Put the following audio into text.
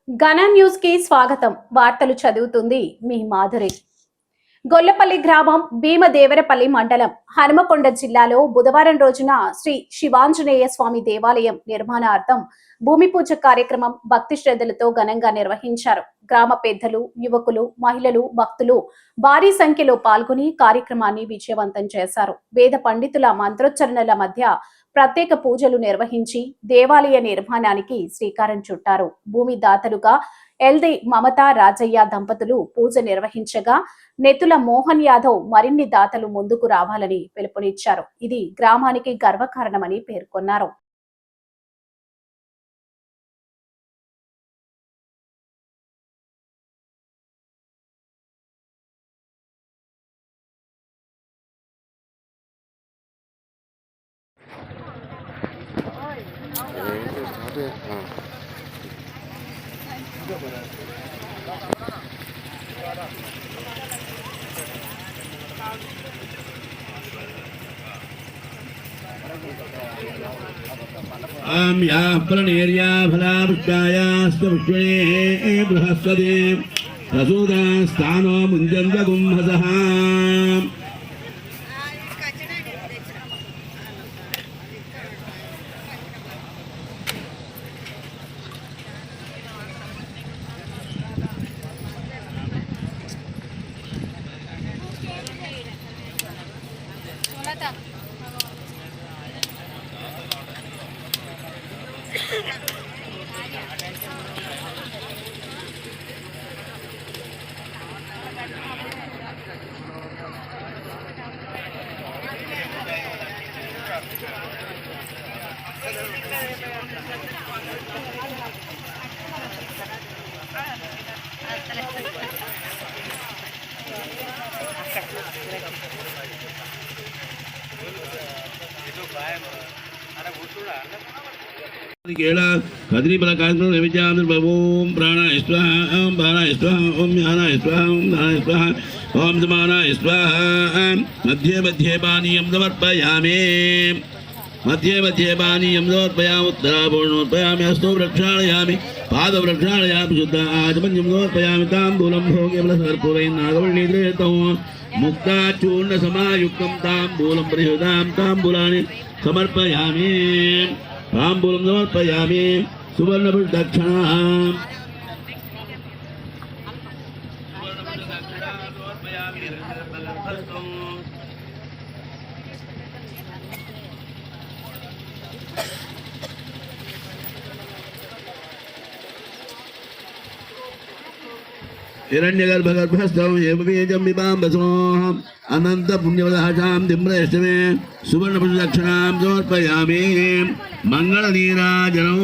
ఘన న్యూస్ కి స్వాగతం. వార్తలు చదువుతుంది మీ మాధురి. గొల్లపల్లి గ్రామం భీమదేవరపల్లి మండలం హనుమకొండ జిల్లాలో బుధవారం రోజున శ్రీ శివాంజనేయ స్వామి దేవాలయం నిర్మాణార్థం భూమి పూజ కార్యక్రమం భక్తి శ్రద్ధలతో ఘనంగా నిర్వహించారు. గ్రామ పెద్దలు, యువకులు, మహిళలు, భక్తులు భారీ సంఖ్యలో పాల్గొని కార్యక్రమాన్ని విజయవంతం చేశారు. వేద పండితుల మంత్రోచ్చరణల మధ్య ప్రత్యేక పూజలు నిర్వహించి దేవాలయ నిర్మాణానికి శ్రీకారం చుట్టారు. భూమి దాతలుగా ఎల్ది మమతా రాజయ్య దంపతులు పూజ నిర్వహించగా నెతుల మోహన్ యాదవ్ మరిన్ని దాతలు ముందుకు రావాలని పిలుపునిచ్చారు. ఇది గ్రామానికి గర్వకారణమని పేర్కొన్నారు. फलनेर्या फलावृष्टायास्त वृक्षणे बृहस्पति प्रसूदास्तानो मुञ्जन्तगुंहसः कदरी बल कार्यक्रम नैवेद्याम प्राणाय स्वाहा ओम प्राणाय स्वाहा ओम ज्ञानाय स्वाहा ओम दानाय स्वाहा ओम समानाय स्वाहा मध्ये मध्ये पानीयं समर्पयामि मध्ये मध्ये पानीयं समर्पयामि उत्तरापूर्णोत्पयामि हस्तो प्रक्षालयामि पाद प्रक्षालयामि शुद्ध आचमन्यं समर्पयामि ताम्बूलं भोगे बलसर्पूरेण नागवल्लीद्रेतो मुक्ता चूर्ण समायुक्तं ताम्बूलं परिशुदां ताम्बूलानि समर्पयामि ताम्बूलं समर्पयामि सुवर्णपुष्पदक्षिणाम् हिरण्यगर्भगर्भस्थं हेमबीजं बिबाम्बसोऽहम् अनन्तपुण्यवदहशां दिम्रेष्टमे सुवर्णपुष्पदक्षिणां समर्पयामि मङ्गलनीराजनम्